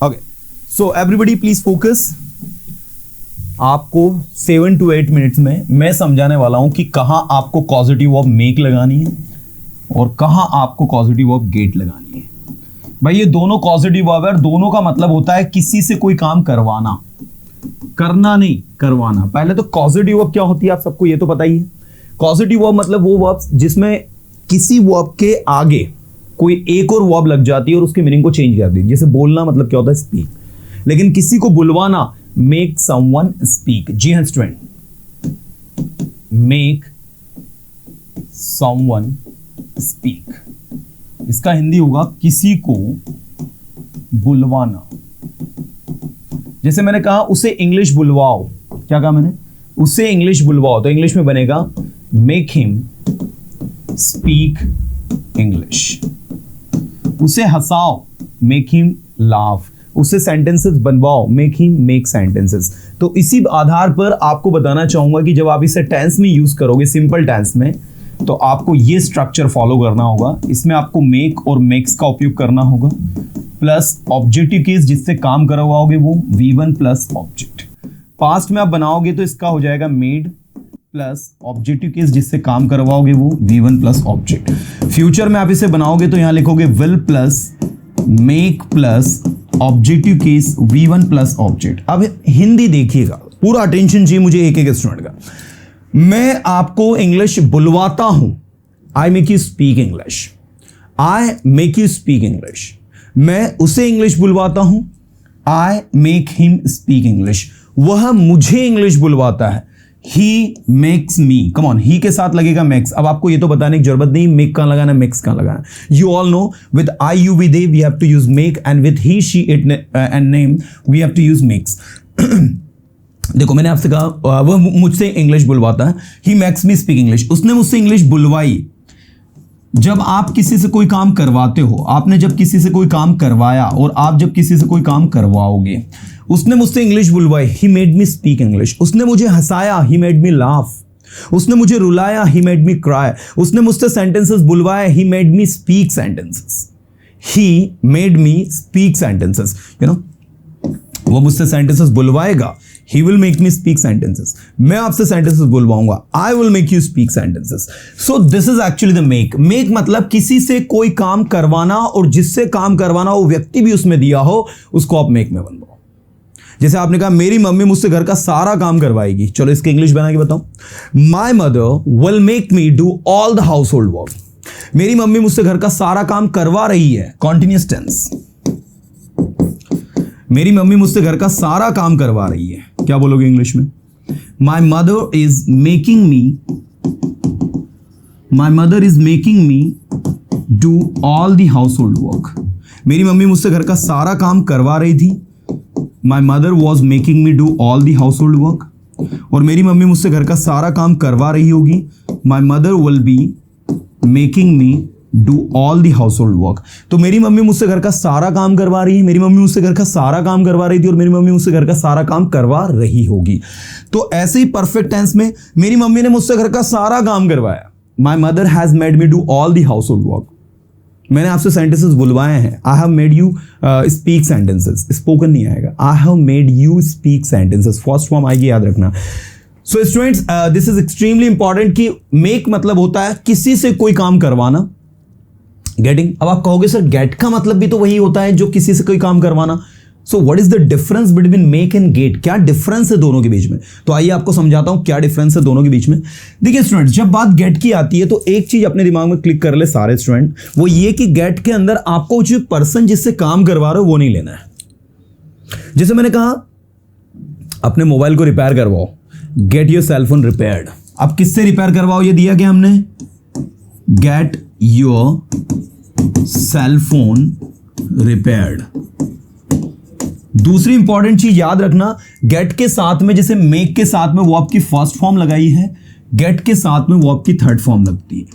Okay, so everybody please focus. आपको 7 to 8 minutes में मैं समझाने वाला हूं कि कहां आपको कॉजेटिव ऑफ मेक लगानी है और कहां आपको कॉजेटिव ऑफ गेट लगानी है। भाई ये दोनों कॉजेटिव वर्ब है, दोनों का मतलब होता है किसी से कोई काम करवाना, करना नहीं करवाना। पहले तो कॉजेटिव वर्ब क्या होती है आप सबको ये तो पता ही है। कॉजेटिव वर्ब मतलब वो वर्ब जिसमें किसी वर्ब के आगे कोई एक और वर्ब लग जाती है और उसके मीनिंग को चेंज कर दी। जैसे बोलना मतलब क्या होता है, स्पीक। लेकिन किसी को बुलवाना, मेक समवन स्पीक। जी हाँ स्टूडेंट, मेक समवन स्पीक, इसका हिंदी होगा किसी को बुलवाना। जैसे मैंने कहा उसे इंग्लिश बुलवाओ, क्या कहा मैंने, उसे इंग्लिश बुलवाओ, तो इंग्लिश में बनेगा मेक हिम स्पीक इंग्लिश। उसे हंसाओ, मेक हिम लाफ। उसे सेंटेंसेस बनवाओ, मेक हिम मेक सेंटेंसेस। तो इसी आधार पर आपको बताना चाहूंगा कि जब आप इसे टेंस में यूज करोगे, सिंपल टेंस में, तो आपको ये स्ट्रक्चर फॉलो करना होगा। इसमें आपको मेक और मेक्स का उपयोग करना होगा, प्लस ऑब्जेक्टिव केस जिससे काम करवाओगे वो V1 प्लस ऑब्जेक्ट। पास्ट में आप बनाओगे तो इसका हो जाएगा मेड प्लस ऑब्जेक्टिव केस जिससे काम करवाओगे वो V1 प्लस ऑब्जेक्ट। फ्यूचर में आप इसे बनाओगे तो यहां लिखोगे will plus make plus objective case V1 plus object. अब हिंदी देखिएगा, पूरा अटेंशन चाहिए मुझे एक एक स्टूडेंट का। मैं आपको इंग्लिश बुलवाता हूं, I make you speak English, I make you speak English. मैं उसे इंग्लिश बुलवाता हूं, I make him speak English. वह मुझे इंग्लिश बुलवाता है, he makes me. Come on, ही के साथ लगेगा मेक्स। अब आपको ये तो बताने की जरूरत नहीं मेक कहां लगाना, मेक्स कहां लगाना। You all know with I you we they we have to use make, and with he she it and name we have to use makes. देखो मैंने आपसे कहा वह मुझसे इंग्लिश बुलवाता है, he makes me speak English. उसने मुझसे इंग्लिश बुलवाई। जब आप किसी से कोई काम करवाते हो, आपने जब किसी से कोई काम करवाया और आप जब किसी से कोई काम करवाओगे, उसने मुझसे इंग्लिश बुलवाई, he made me speak English. उसने मुझे हंसाया, ही मेड मी लाफ। उसने मुझे रुलाया, ही मेड मी क्राई। उसने मुझसे सेंटेंसेस बुलवाया, he made me speak sentences. He made me speak sentences. You know, वो मुझसे सेंटेंसेस बुलवाएगा, he will make me speak sentences। मैं आपसे सेंटेंसेस बुलवाऊंगा, I will make you speak sentences। So this is actually the make। make मतलब किसी से कोई काम करवाना, और जिससे काम करवाना वो व्यक्ति भी उसमें दिया हो, उसको आप make में बनवाओ। जैसे आपने कहा मेरी मम्मी मुझसे घर का सारा काम करवाएगी, चलो इसके इंग्लिश बना के बताओ। My mother will make me do all the household work। मेरी मम्मी मुझसे घर का सारा काम करवा रही है, continuous tense। मेरी मम्मी मुझसे घर का सारा काम करवा रही है, क्या बोलोगे इंग्लिश में? My mother is making me do all the household work। मेरी मम्मी मुझसे घर का सारा काम करवा रही थी। My mother was making me do all the household work। और मेरी मम्मी मुझसे घर का सारा काम करवा रही होगी, My mother will be making me do all the household work। तो मेरी मम्मी मुझसे घर का सारा काम करवा रही है, मेरी मम्मी मुझसे घर का सारा काम करवा रही थी, और मेरी मम्मी मुझसे घर का सारा काम करवा रही होगी। तो ऐसे ही परफेक्ट टेंस में मेरी मम्मी ने मुझसे घर का सारा काम करवाया, My mother has made me do all the household work। मैंने आपसे सेंटेंसेस बुलवाए हैं, I have made you speak sentences। Spoken नहीं आएगा, I have made you speak sentences। First form आएगी, याद रखना। So students, this is extremely important कि make मतलब होता है किसी से कोई काम करवाना, गेटिंग। अब आप कहोगे सर गेट का मतलब भी तो वही होता है जो किसी से कोई काम करवाना। So what is the difference between make and get? क्या डिफरेंस है दोनों के बीच में? तो आइए आपको समझाता हूं क्या डिफरेंस है दोनों के बीच में। देखिए स्टूडेंट, जब बात गेट की आती है तो एक चीज अपने दिमाग में क्लिक कर ले सारे स्टूडेंट, वो ये कि गेट के अंदर आपको जो पर्सन जिससे काम करवा रहे हो वो नहीं लेना है। जैसे मैंने कहा अपने मोबाइल को रिपेयर करवाओ, get your cell phone repaired. अब किससे रिपेयर करवाओ, ये दिया क्या हमने, get your cell phone repaired. दूसरी इंपॉर्टेंट चीज याद रखना, गेट के साथ में जैसे मेक के साथ में वो आपकी फर्स्ट फॉर्म लगाई है, गेट के साथ में वो आपकी थर्ड फॉर्म लगती है।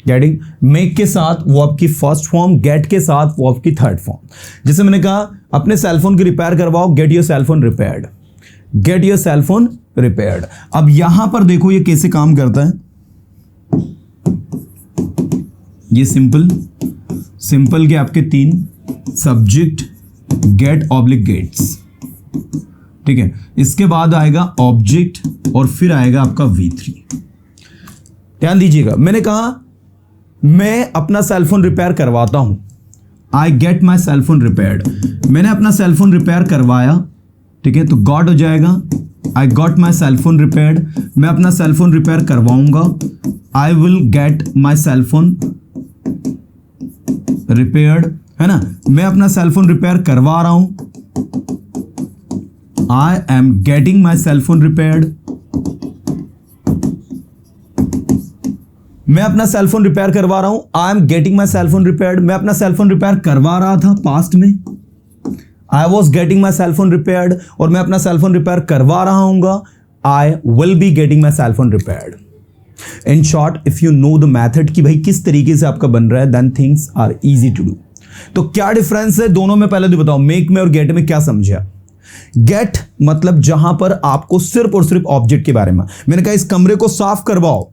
गेटिंग? मेक के साथ वो आपकी फर्स्ट फॉर्म, गेट के साथ वो आपकी थर्ड फॉर्म। जैसे मैंने कहा अपने सेलफोन की रिपेयर करवाओ, get your cellphone repaired, get your cellphone repaired. अब यहां पर देखो ये कैसे काम करता है। ये सिंपल के आपके 3 सब्जेक्ट गेट ऑब्लिक गेट्स, ठीक है। इसके बाद आएगा ऑब्जेक्ट और फिर आएगा आपका V3। ध्यान दीजिएगा, मैंने कहा मैं अपना सेलफोन रिपेयर करवाता हूं, I get my cellphone repaired. मैंने अपना सेलफोन रिपेयर करवाया, ठीक है, तो गॉट हो जाएगा आई गॉट माई सेलफोन रिपेयर्ड। मैं अपना सेलफोन रिपेयर करवाऊंगा, आई will get my cellphone repaired, है ना। मैं अपना सेलफोन रिपेयर करवा रहा हूं, I am getting my cellphone repaired. मैं अपना सेलफोन रिपेयर करवा रहा हूं, I am getting my cellphone repaired. मैं अपना सेलफोन रिपेयर करवा रहा था पास्ट में, I was getting my cellphone repaired, और मैं अपना सेलफोन रिपेयर करवा रहा हूंगा, I will be getting my cellphone repaired. In short, if you know the method कि भाई किस तरीके से आपका बन रहा है, then things are easy to do. तो क्या डिफरेंस है दोनों में, पहले तो बताओ मेक में और गेट में क्या समझा। गेट मतलब जहां पर आपको सिर्फ और सिर्फ ऑब्जेक्ट के बारे में, मैंने कहा इस कमरे को साफ करवाओ,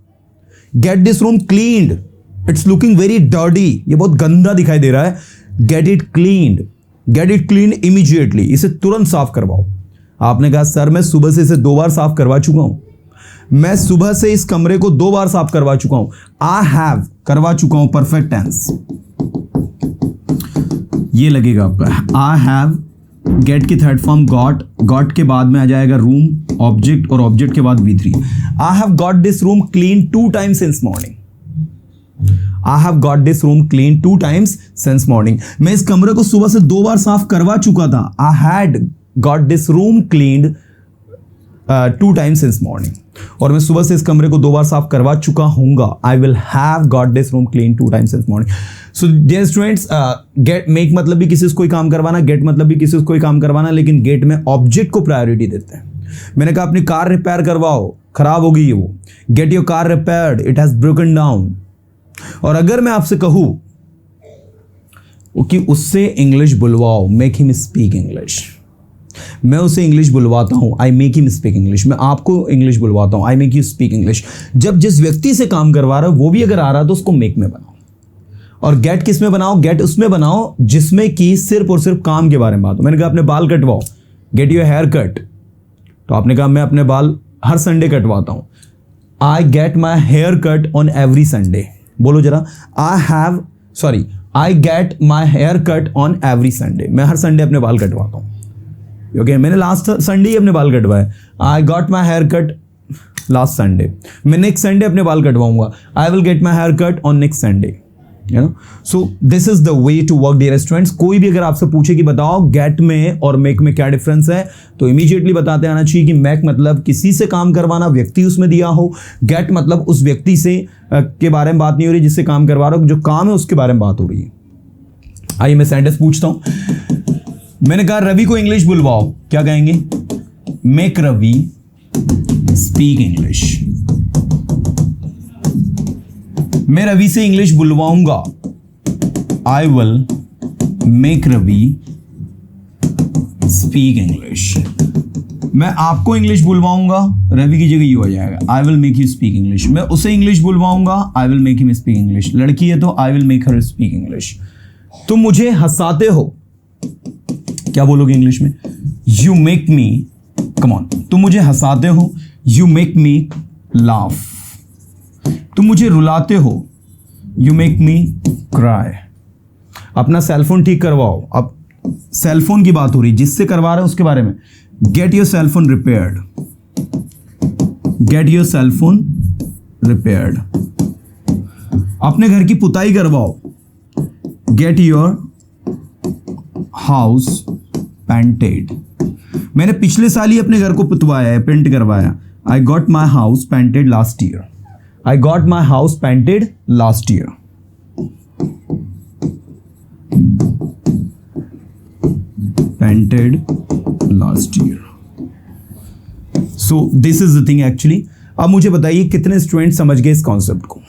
get this room cleaned, it's looking very dirty, ये बहुत गंदा दिखाई दे रहा है, get it cleaned, get it clean immediately, इसे तुरंत साफ करवाओ। आपने कहा सर मैं सुबह से इसे 2 बार साफ करवा चुका हूं, मैं सुबह से इस कमरे को 2 बार साफ करवा चुका हूं, आई हैव करवा चुका हूं, परफेक्ट टेंस ये लगेगा आपका। आई हैव, गेट की थर्ड फॉर्म गॉट, गॉट के बाद में आ जाएगा रूम, ऑब्जेक्ट, और ऑब्जेक्ट के बाद V3। I have got this room clean 2 times since morning, I have got this room clean 2 times since morning. मैं इस कमरे को सुबह से 2 बार साफ करवा चुका था, I had got this room cleaned 2 times since morning, और मैं सुबह से इस कमरे को 2 बार साफ करवा चुका हूंगा, I will have got this room clean 2 times since morning. So dear students, get make मतलब भी किसी से कोई काम करवाना, गेट मतलब भी किसी से कोई काम करवाना, लेकिन गेट में ऑब्जेक्ट को प्रायोरिटी देते हैं। मैंने कहा अपनी कार रिपेयर करवाओ, खराब हो गई है वो, get your car repaired, it has broken down. और अगर मैं आपसे कहूं कि उससे इंग्लिश बुलवाओ, मेक हिम स्पीक इंग्लिश, मैं उसे इंग्लिश बुलवाता हूं, I make him speak English, मैं आपको इंग्लिश बुलवाता हूं, I make you speak English. जब जिस व्यक्ति से काम करवा रहा है वो भी अगर आ रहा है तो उसको मेक में बनाओ, और गेट किस में बनाओ, गेट उसमें बनाओ जिसमें कि सिर्फ और सिर्फ काम के बारे में बात हो। मैंने कहा अपने बाल कटवाओ, गेट योर हेयर कट, तो आपने कहा मैं अपने बाल हर संडे कटवाता हूं, I get my hair cut on every Sunday. बोलो जरा, I get my hair cut on every Sunday, मैं हर संडे अपने बाल कटवाता हूं, ओके मैंने लास्ट संडे ही अपने बाल कटवाए, I got my hair cut last Sunday, मैं नेक्स्ट संडे अपने बाल कटवाऊंगा, I will get my hair cut on next Sunday, you know. So this is the way to work dear students. कोई भी अगर आपसे पूछे कि बताओ गेट में और मेक में क्या डिफरेंस है, तो इमीडिएटली बताते आना चाहिए कि मेक मतलब किसी से काम करवाना, व्यक्ति उसमें दिया हो, गेट मतलब उस व्यक्ति से के बारे में बात नहीं हो रही जिससे काम करवा रहा हो, जो काम है उसके बारे में बात हो रही है। आइए मैं सेंटेंस पूछता हूं। मैंने कहा रवि को इंग्लिश बुलवाओ, क्या कहेंगे, मेक रवि स्पीक इंग्लिश। मैं रवि से इंग्लिश बुलवाऊंगा, I will make Ravi speak English. मैं आपको इंग्लिश बुलवाऊंगा, रवि की जगह यू आ जाएगा, I will make you speak English. मैं उसे इंग्लिश बुलवाऊंगा, I will make him speak English. लड़की है तो I will make her speak English. तुम मुझे हंसाते हो, क्या बोलोगे इंग्लिश में, you make me, come on, तुम मुझे हंसाते हो, यू मेक मी लाफ। तुम मुझे रुलाते हो, यू मेक मी क्राई। अपना सेलफोन ठीक करवाओ, अब सेलफोन की बात हो रही, जिससे करवा रहे हैं उसके बारे में, get your cellphone repaired, get your cellphone repaired. अपने घर की पुताई करवाओ, गेट योर हाउस पेंटेड। मैंने पिछले साल ही अपने घर को पुतवाया है, पेंट करवाया, आई got my house painted last year, I got my house painted last year. Painted last year. So this is the thing actually. अब मुझे बताइए कितने स्टूडेंट समझ गए इस कॉन्सेप्ट को।